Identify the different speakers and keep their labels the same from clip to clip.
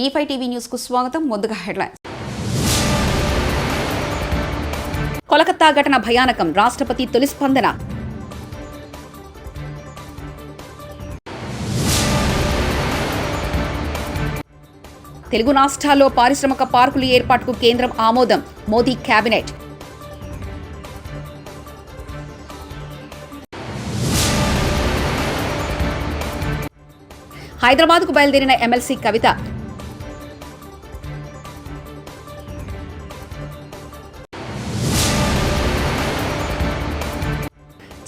Speaker 1: E5 TV news కు స్వాగతం. ముందుగా హెడ్లైన్స్. కోలకత్తా ఘటన భయానకం. రాష్ట్రపతి తొలి స్పందన. తెలుగు రాష్ట్రాల్లో పారిశ్రామిక పార్కుల ఏర్పాటుకు కేంద్రం ఆమోదం. మోదీ కేబినెట్. హైదరాబాద్కు బయలుదేరిన ఎమ్మెల్సీ కవిత.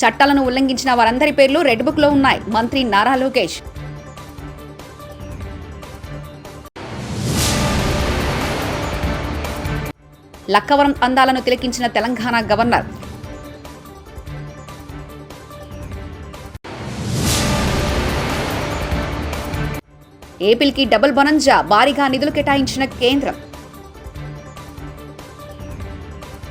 Speaker 1: చట్టాలను ఉల్లంఘించిన వారందరి పేర్లు రెడ్ బుక్ లో ఉన్నాయి. మంత్రి నారా లోకేష్. లక్కవరం అందాలను తిలకించిన తెలంగాణ గవర్నర్. ఏపీకి డబుల్ బొనంజా. భారీగా నిధులు కేటాయించిన కేంద్రం.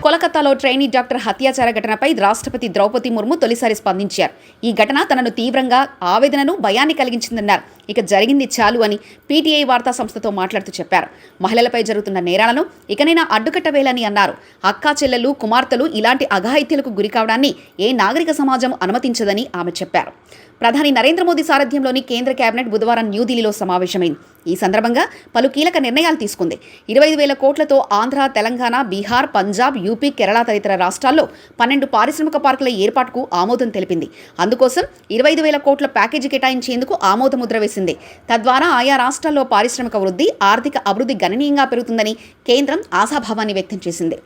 Speaker 1: కోలకత్తాలో ట్రైనీ డాక్టర్ హత్యాచార ఘటనపై రాష్ట్రపతి ద్రౌపది ముర్ము తొలిసారి స్పందించారు. ఈ ఘటన తనను తీవ్రంగా ఆవేదనను, భయాన్ని కలిగించిందన్నారు. ఇక జరిగింది చాలు అని పీటీఐ వార్తా సంస్థతో మాట్లాడుతూ చెప్పారు. మహిళలపై జరుగుతున్న నేరాలను ఇకనైనా అడ్డుకట్టవేలని అన్నారు. అక్కా చెల్లెలు, కుమార్తెలు ఇలాంటి అఘాయిత్యాలకు గురికావడాన్ని ఏ నాగరిక సమాజం అనుమతించదని ఆమె చెప్పారు. ప్రధాని నరేంద్ర మోదీ సారథ్యంలోని కేంద్ర కేబినెట్ బుధవారం న్యూఢిల్లీలో సమావేశమైంది. ఈ సందర్భంగా పలు కీలక నిర్ణయాలు తీసుకుంది. 25,000 కోట్లతో ఆంధ్ర, తెలంగాణ, బీహార్, పంజాబ్, యూపీ, కేరళ తదితర రాష్ట్రాల్లో 12 పారిశ్రామిక పార్కుల ఏర్పాటుకు ఆమోదం తెలిపింది. అందుకోసం 25,000 కోట్ల ప్యాకేజీ కేటాయించేందుకు ఆమోదముద్ర వేసింది. తద్వారా ఆయా రాష్ట్రాల్లో పారిశ్రామిక వృద్ధి, ఆర్థిక అభివృద్ధి గణనీయంగా పెరుగుతుందని కేంద్రం ఆశాభావాన్ని వ్యక్తం చేసింది.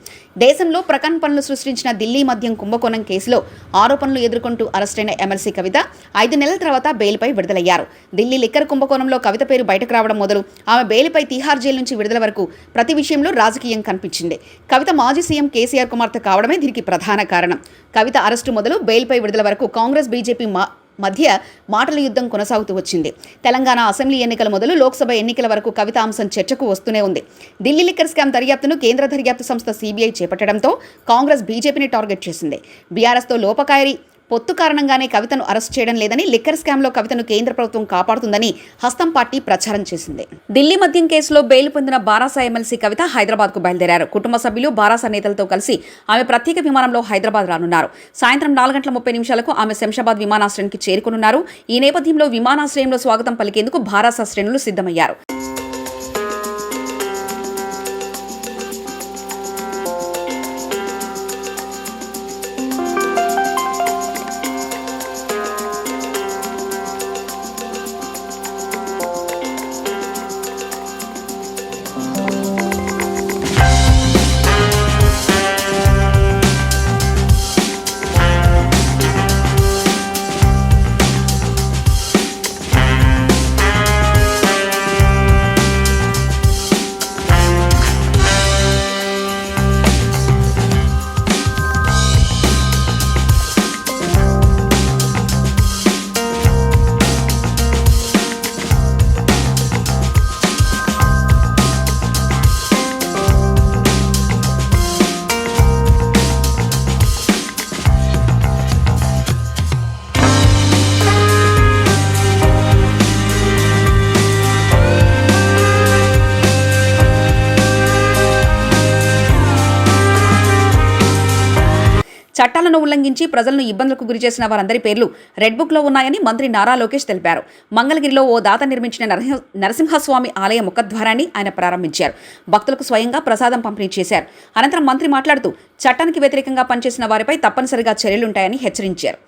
Speaker 1: దేశంలో ప్రకంపనలు సృష్టించిన ఢిల్లీ మద్యం కుంభకోణం కేసులో ఆరోపణలు ఎదుర్కొంటూ అరెస్టైన ఎమ్మెల్సీ కవిత 5 నెలల తర్వాత బెయిల్పై విడుదలయ్యారు. ఢిల్లీ లిక్కర్ కుంభకోణంలో కవిత పేరు బయటకు రావడం మొదలు ఆమె బెయిల్పై తిహార్ జైలు నుంచి విడుదల వరకు ప్రతి విషయంలో రాజకీయం కనిపించింది. కవిత మాజీ సీఎం కేసీఆర్ కుమార్తె కావడమే దీనికి ప్రధాన కారణం. కవిత అరెస్టు మొదలు బెయిల్పై విడుదల వరకు కాంగ్రెస్, బీజేపీ మధ్య మాటల యుద్ధం కొనసాగుతూ వచ్చింది. తెలంగాణ అసెంబ్లీ ఎన్నికల మొదలు లోక్సభ ఎన్నికల వరకు కవిత అంశం చర్చకు వస్తూనే ఉంది. ఢిల్లీ లిక్కర్ స్కామ్ దర్యాప్తును కేంద్ర దర్యాప్తు సంస్థ సీబీఐ చేపట్టడంతో కాంగ్రెస్ బీజేపీని టార్గెట్ చేసింది. బీఆర్ఎస్తో లోపకాయరి పొత్తు కారణంగానే కవితను అరెస్ట్ చేయడం లేదని, లిక్కర్ స్కామ్లో కవితను కేంద్ర ప్రభుత్వం కాపాడుతుందని హస్తం పార్టీ ప్రచారం చేసింది. ఢిల్లీ మద్యం కేసులో బెయిల్ పొందిన బారాస ఎమ్మెల్సీ కవిత హైదరాబాద్కు బయలుదేరారు. కుటుంబ సభ్యులు, బారాస నేతలతో కలిసి ఆమె ప్రత్యేక విమానంలో హైదరాబాద్ రానున్నారు. సాయంత్రం 4:30 ఆమె శంషాబాద్ విమానాశ్రయానికి చేరుకునున్నారు. ఈ నేపథ్యంలో విమానాశ్రయంలో స్వాగతం పలికేందుకు బారాస శ్రేణులు సిద్ధమయ్యారు. చట్టాలను ఉల్లంఘించి ప్రజలను ఇబ్బందులకు గురిచేసిన వారందరి పేర్లు రెడ్ బుక్ లో ఉన్నాయని మంత్రి నారా లోకేష్ తెలిపారు. మంగళగిరిలో ఓ దాత నిర్మించిన నరసింహస్వామి ఆలయ ముఖద్వారాన్ని ఆయన ప్రారంభించారు. భక్తులకు స్వయంగా ప్రసాదం పంపిణీ చేశారు. అనంతరం మంత్రి మాట్లాడుతూ చట్టానికి వ్యతిరేకంగా పనిచేసిన వారిపై తప్పనిసరిగా చర్యలుంటాయని హెచ్చరించారు.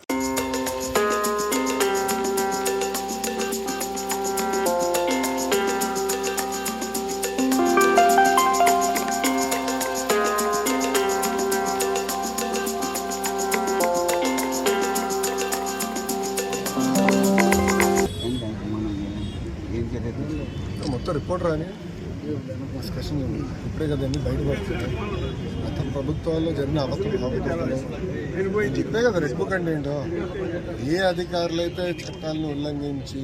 Speaker 2: మొత్తం రిపోర్ట్ రాని డిస్కషన్ ఇప్పుడే కదండి బయటపడుతుంది. గత ప్రభుత్వాల్లో జరిగిన అవకతవకలు చెప్పే కదా రెడ్ బుక్ అంటే ఏంటో. ఏ అధికారులు అయితే చట్టాలను ఉల్లంఘించి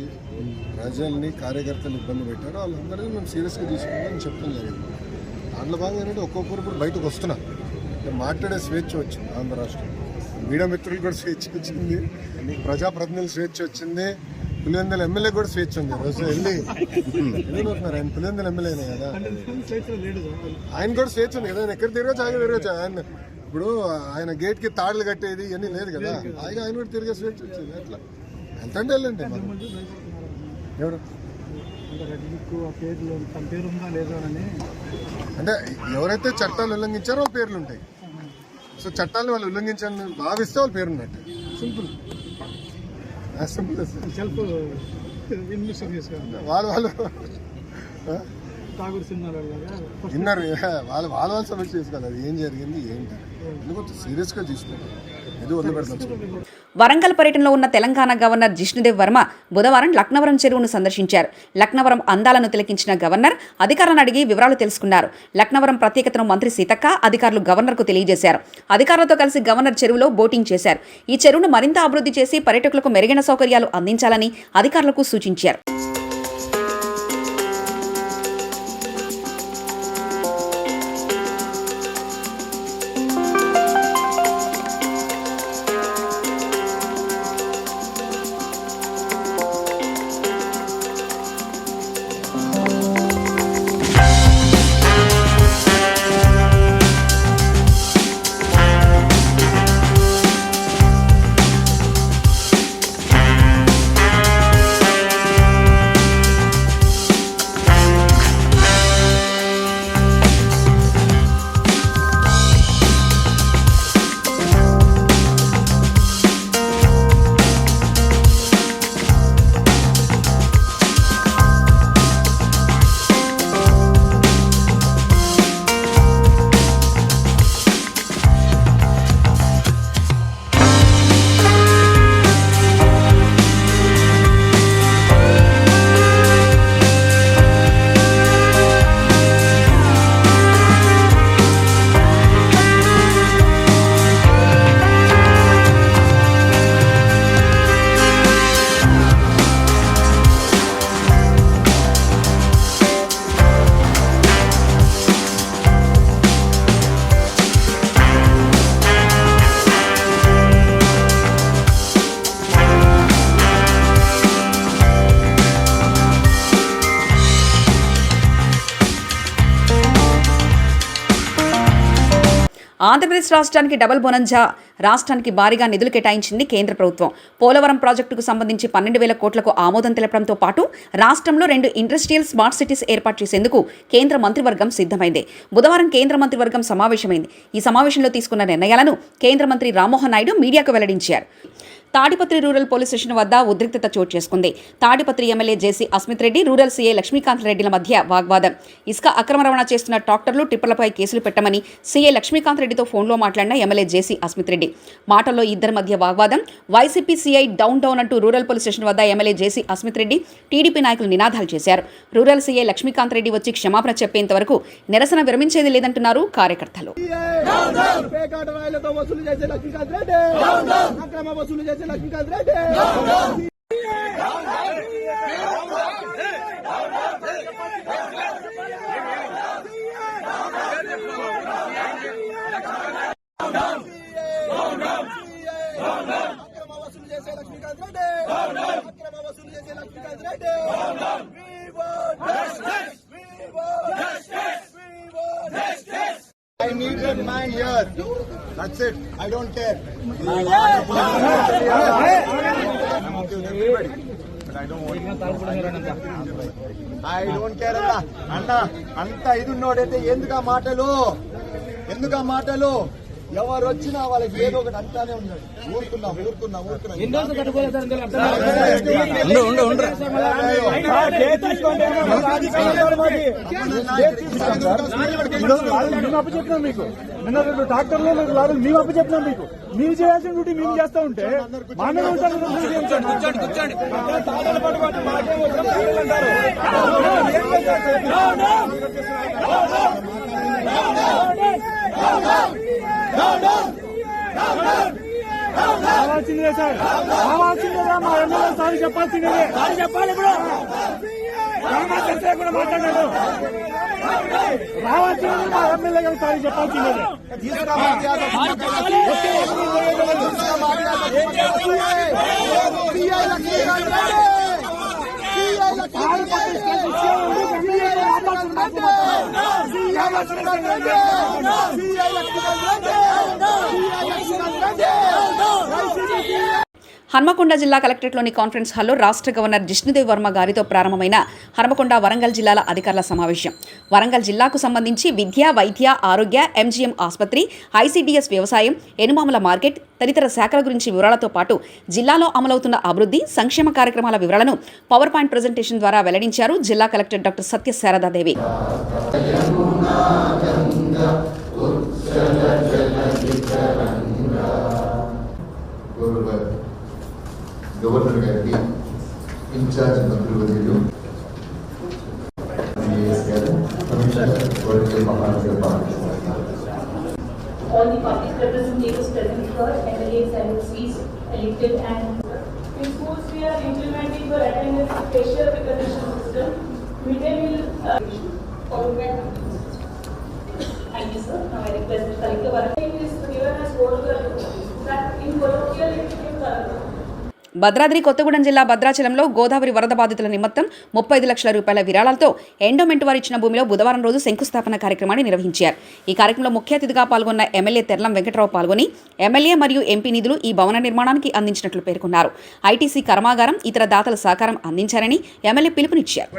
Speaker 2: ప్రజల్ని, కార్యకర్తలు ఇబ్బంది పెట్టారో వాళ్ళందరినీ మేము సీరియస్గా తీసుకుంటామని చెప్పడం జరిగింది. దాంట్లో భాగంగా ఏంటంటే ఒక్కొక్కరు ఇప్పుడు బయటకు వస్తున్నారు. మాట్లాడే స్వేచ్ఛ వచ్చింది ఆంధ్ర రాష్ట్రం. మీడియా మిత్రులు కూడా స్వేచ్ఛ వచ్చింది, ప్రజాప్రతినిధులు స్వేచ్ఛ వచ్చింది, పులివెందుల ఎమ్మెల్యే కూడా స్వేచ్ఛ ఉంది రోజు వెళ్ళి వెళ్ళిపోతున్నారు. ఆయన పులివెందుల ఎమ్మెల్యేనే కదా, ఆయన కూడా స్వేచ్ఛ ఉంది కదా. ఆయన ఎక్కడ తిరగచ్చు, ఆయన తిరగచ్చు. ఆయన ఇప్పుడు ఆయన గేట్ కి తాడులు కట్టేది ఇవన్నీ లేదు కదా, ఆయన కూడా తిరిగే స్వేచ్ఛ వచ్చింది. అట్లా ఎంత అంటే వెళ్ళండి. ఎవరు అంటే ఎవరైతే చట్టాలు ఉల్లంఘించారో వాళ్ళ పేర్లు ఉంటాయి. సో చట్టాలను వాళ్ళు ఉల్లంఘించాలని భావిస్తే వాళ్ళ పేరు ఉన్నట్టు. Simple simple. వాళ్ళు విన్నారు, వాళ్ళ సమస్య చేసుకోవాలి. అది ఏం జరిగింది ఏంటి ఎందుకు సీరియస్గా తీసుకుంటారు. ఇది వదిలిపెడతాం.
Speaker 1: వరంగల్ పర్యటనలో ఉన్న తెలంగాణ గవర్నర్ జిష్ణుదేవ్ వర్మ బుధవారం లక్నవరం చెరువును సందర్శించారు. లక్నవరం అందాలను తిలకించిన గవర్నర్ అధికారులను అడిగి వివరాలు తెలుసుకున్నారు. లక్నవరం ప్రత్యేకతను మంత్రి సీతక్క అధికారులు గవర్నర్కు తెలియజేశారు. అధికారులతో కలిసి గవర్నర్ చెరువులో బోటింగ్ చేశారు. ఈ చెరువును మరింత అభివృద్ధి చేసి పర్యాటకులకు మెరుగైన సౌకర్యాలు అందించాలని అధికారులకు సూచించారు. ఆంధ్రప్రదేశ్ రాష్ట్రానికి డబుల్ బోనంజా రాష్ట్రానికి భారీగా నిధులు కేటాయించింది కేంద్ర ప్రభుత్వం. పోలవరం ప్రాజెక్టుకు సంబంధించి 12,000 కోట్లకు ఆమోదం తెలపడంతో పాటు రాష్ట్రంలో 2 ఇండస్ట్రియల్ స్మార్ట్ సిటీస్ ఏర్పాటు చేసేందుకు కేంద్ర మంత్రివర్గం సిద్ధమైంది. బుధవారం కేంద్ర మంత్రివర్గం సమావేశమైంది. ఈ సమావేశంలో తీసుకున్న నిర్ణయాలను కేంద్ర మంత్రి రామ్మోహన్ నాయుడు మీడియాకు వెల్లడించారు. తాడిపత్రి రూరల్ పోలీస్ స్టేషన్ వద్ద ఉద్రిక్తత చోటు చేసుకుంది. తాడిపత్రి ఎమ్మెల్యే జేసీ అస్మిత్ రెడ్డి, రూరల్ సీఐ లక్ష్మీకాంత్ రెడ్డిల మధ్య వాగ్వాదం. ఇసుక అక్రమ రవాణా చేస్తున్న ట్రాక్టర్లు, టిప్పర్లపై కేసులు పెట్టమని సీఐ లక్ష్మీకాంత్ రెడ్డితో ఫోన్లో మాట్లాడిన ఎమ్మెల్యే జేసీ అస్మిత్ రెడ్డి. మాటల్లో ఇద్దరి మధ్య వాగ్వాదం. వైసీపీ సీఐ డౌన్ డౌన్ అంటూ రూరల్ పోలీస్ స్టేషన్ వద్ద ఎమ్మెల్యే జేసీ అస్మిత్ రెడ్డి, టీడీపీ నాయకులు నినాదాలు చేశారు. రూరల్ సీఐ లక్ష్మీకాంత్ రెడ్డి వచ్చి క్షమాపణ చెప్పేంత వరకు నిరసన విరమించేది లేదంటున్నారు కార్యకర్తలు.
Speaker 3: I needed my ear. That's it. I don't care. I'm okay with everybody. But I don't want I don't care. Anna, anta idu nodete enduka maatalu ఎవరు వచ్చినా వాళ్ళకి ఏదో ఒకటి అంటానే ఉన్నాడు. ఊరుకున్నాం
Speaker 4: అప్పచెప్పినాం మీకు. నిన్న 2 ట్రాక్టర్లు 2 లారీలు మేము అప్పచెప్పినాం మీకు. మీరు చేయాల్సిన డ్యూటీ మేము చేస్తా ఉంటే రావాల్సిందే సార్, రావాల్సిందేగా మా ఎమ్మెల్యే సార్ చెప్పాల్సిందే. చెప్పాలి ఇప్పుడు కూడా మాట్లాడారు. రావాల్సిందే మా ఎమ్మెల్యే గారు సార్ చెప్పాల్సిందే.
Speaker 1: హన్మకొండ జిల్లా కలెక్టరేట్లోని కాన్ఫరెన్స్ హాల్లో రాష్ట్ర గవర్నర్ జిష్ణుదేవ్ వర్మ గారితో ప్రారంభమైన హన్మకొండ వరంగల్ జిల్లాల అధికారుల సమావేశం. వరంగల్ జిల్లాకు సంబంధించి విద్య, వైద్య, ఆరోగ్య, ఎంజీఎం ఆసుపత్రి, ఐసీడీఎస్ వ్యవసాయం, ఎనుమాముల మార్కెట్ తదితర శాఖల గురించి వివరాలతో పాటు జిల్లాలో అమలవుతున్న అభివృద్ధి, సంక్షేమ కార్యక్రమాల వివరాలను పవర్ పాయింట్ ప్రెజెంటేషన్ ద్వారా వెల్లడించారు జిల్లా కలెక్టర్ డాక్టర్ సత్య శారదాదేవి.
Speaker 5: గవర్నర్ గారికి ఇన్ఛార్జ్ మంత్రులు
Speaker 6: all the public representatives present here, MLAs and MCs elected, and in schools we are implementing for attendance facial recognition system. Midday meal Thank you, sir. Now I request the collector. One is given as whole that in colloquial it became
Speaker 1: Bhadradri Kothagudem జిల్లా భద్రాచలంలో గోదావరి వరద బాధితుల నిమిత్తం 35 లక్షల రూపాయల విరాళాలతో endowment వారు ఇచ్చిన భూమిలో బుధవారం రోజు శంకుస్థాపన కార్యక్రమాన్ని నిర్వహించారు. ఈ కార్యక్రమంలో ముఖ్య అతిథిగా పాల్గొన్న ఎమ్మెల్యే తెర్లం వెంకటరావు పాల్గొని ఎమ్మెల్యే మరియు ఎంపీ నిధులు ఈ భవన నిర్మాణానికి అందించినట్లు పేర్కొన్నారు. ఐటీసీ కర్మాగారం ఇతర దాతల సహకారం అందించారని ఎమ్మెల్యే పిలుపునిచ్చారు.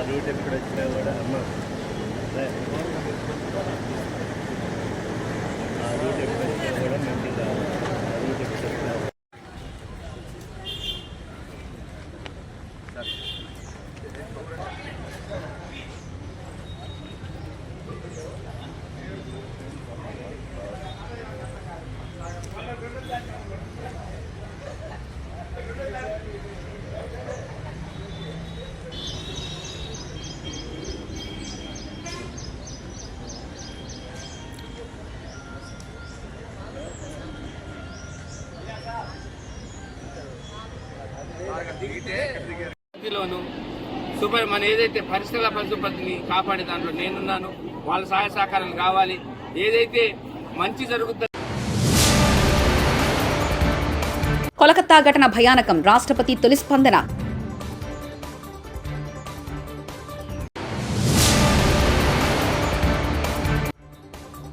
Speaker 7: రూట్ ఎక్కడ వచ్చినా కూడా ఆ రూట్ ఎక్కడ వచ్చినా కూడా మంచిగా రూట్ ఎక్కడ వచ్చినా
Speaker 8: సూపర్ మన ఏదైతే పరిసరాల పరిశుభ్రతని కాపాడే దాంట్లో నేనున్నాను. వాళ్ళ సహాయ సహకారాలు కావాలి. ఏదైతే మంచి జరుగుతుందో.
Speaker 1: కోలకత్తా ఘటన భయానకం, రాష్ట్రపతి తొలి స్పందన.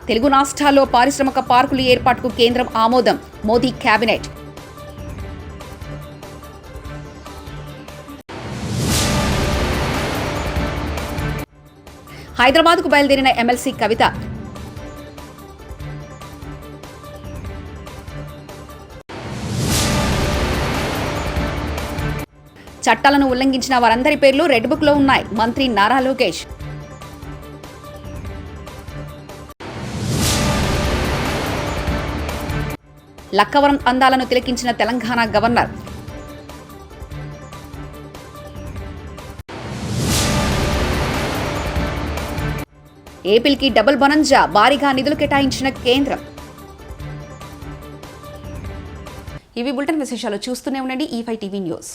Speaker 1: తెలుగు రాష్ట్రాల్లో పారిశ్రామిక పార్కుల ఏర్పాటుకు కేంద్రం ఆమోదం, మోదీ కేబినెట్. హైదరాబాద్కు బయలుదేరిన ఎమ్మెల్సీ కవిత. చట్టాలను ఉల్లంఘించిన వారందరి పేర్లు రెడ్ బుక్ లో ఉన్నాయి, మంత్రి నారా లోకేష్. లక్కవరం అందాలను తిలకించిన తెలంగాణ గవర్నర్. ఏపీకి డబుల్ బొనంజా, భారీగా నిధులు కేటాయించిన కేంద్రం. ఇవి బులెటిన్ విశేషాలు. చూస్తూనే ఉండండి E5 టీవీ న్యూస్.